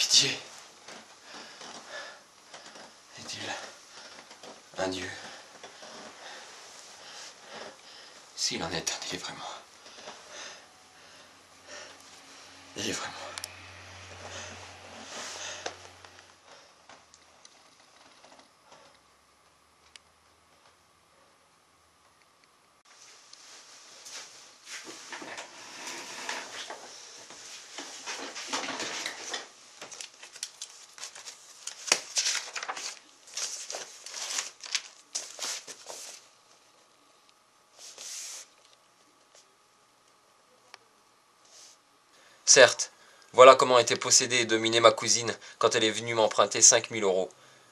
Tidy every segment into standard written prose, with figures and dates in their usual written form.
Pitié. Est-il un dieu? S'il en est un, délivrez-moi. Délivrez-moi. Certes, voilà comment était possédée et dominée ma cousine quand elle est venue m'emprunter 5000 euros.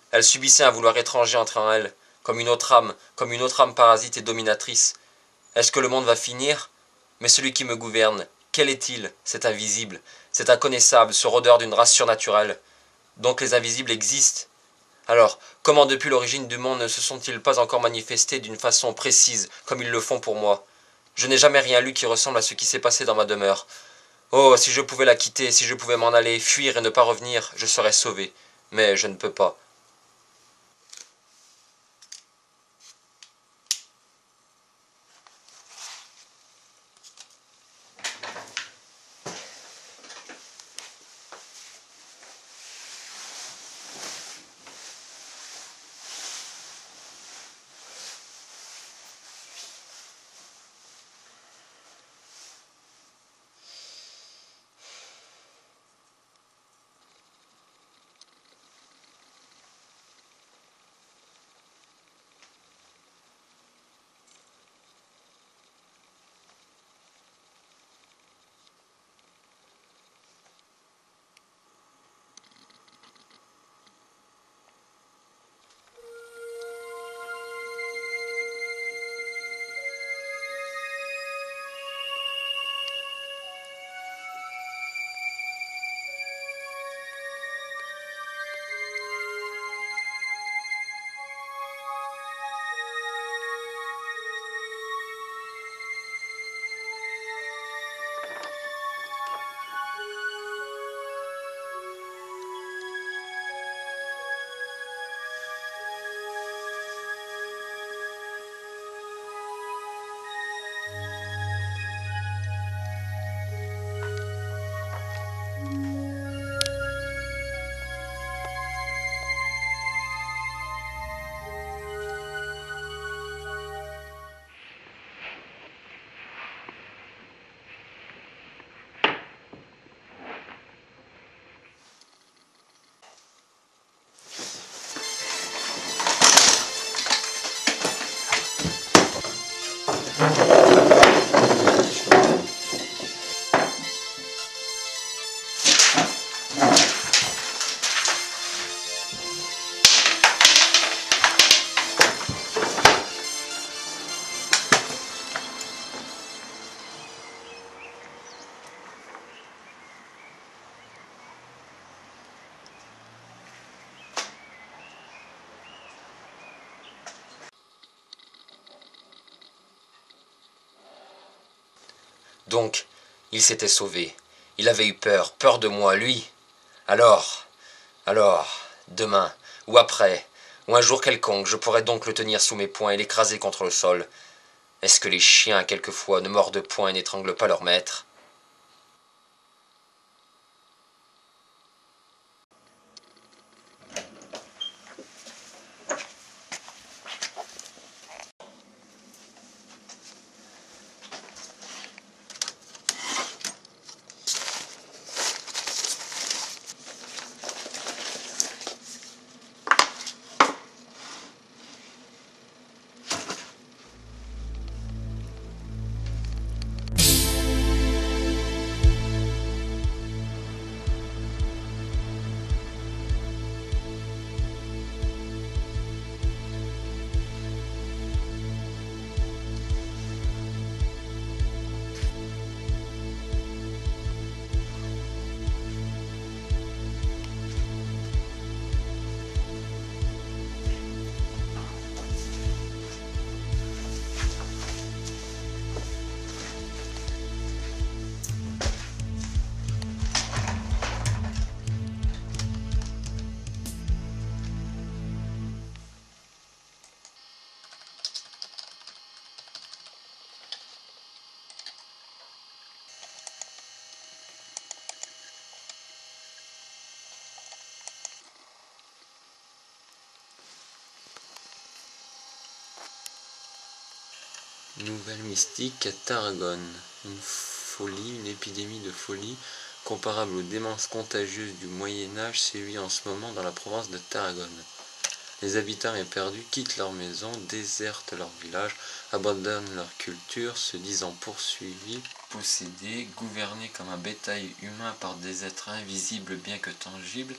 Elle subissait un vouloir étranger entre en elle, comme une autre âme parasite et dominatrice. Est-ce que le monde va finir? Mais celui qui me gouverne, quel est-il, cet invisible, cet inconnaissable, ce rôdeur d'une race surnaturelle? Donc les invisibles existent. Alors, comment depuis l'origine du monde ne se sont-ils pas encore manifestés d'une façon précise, comme ils le font pour moi? Je n'ai jamais rien lu qui ressemble à ce qui s'est passé dans ma demeure. Oh, si je pouvais la quitter, si je pouvais m'en aller, fuir et ne pas revenir, je serais sauvé. Mais je ne peux pas. Donc, il s'était sauvé. Il avait eu peur, peur de moi, lui. Alors, demain, ou après, ou un jour quelconque, je pourrais donc le tenir sous mes poings et l'écraser contre le sol. Est-ce que les chiens, quelquefois, ne mordent point et n'étranglent pas leur maître? Nouvelle mystique à Tarragone. Une épidémie de folie comparable aux démences contagieuses du Moyen-Âge sévit en ce moment dans la province de Tarragone. Les habitants éperdus quittent leurs maisons, désertent leur village, abandonnent leur culture, se disant poursuivis, possédés, gouvernés comme un bétail humain par des êtres invisibles bien que tangibles,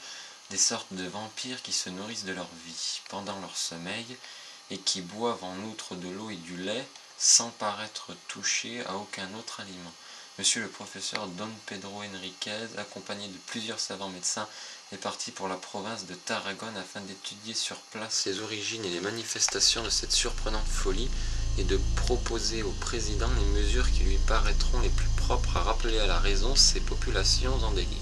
des sortes de vampires qui se nourrissent de leur vie pendant leur sommeil et qui boivent en outre de l'eau et du lait sans paraître touchés à aucun autre aliment. Monsieur le professeur Don Pedro Henriquez, accompagné de plusieurs savants médecins, est parti pour la province de Tarragone afin d'étudier sur place les origines et les manifestations de cette surprenante folie et de proposer au président les mesures qui lui paraîtront les plus propres à rappeler à la raison ces populations en délire.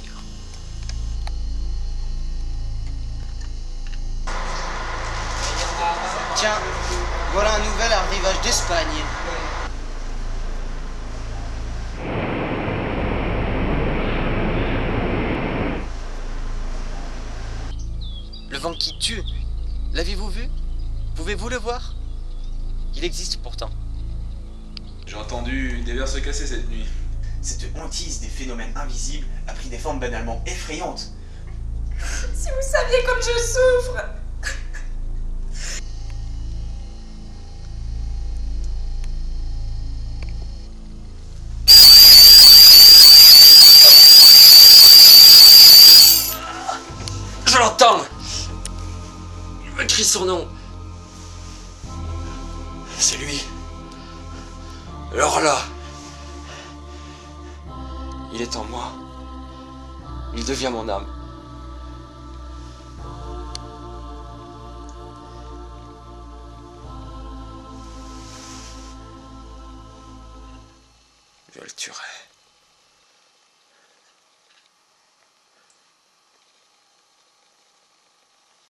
Tiens, voilà un nouvel arrivage d'Espagne. Le vent qui tue, l'avez-vous vu? Pouvez-vous le voir? Il existe pourtant. J'ai entendu des verres se casser cette nuit. Cette hantise des phénomènes invisibles a pris des formes banalement effrayantes. Si vous saviez comme je souffre! Je l'entends! Il me crie son nom. C'est lui. Alors là, il est en moi. Il devient mon âme. Je le tuerai.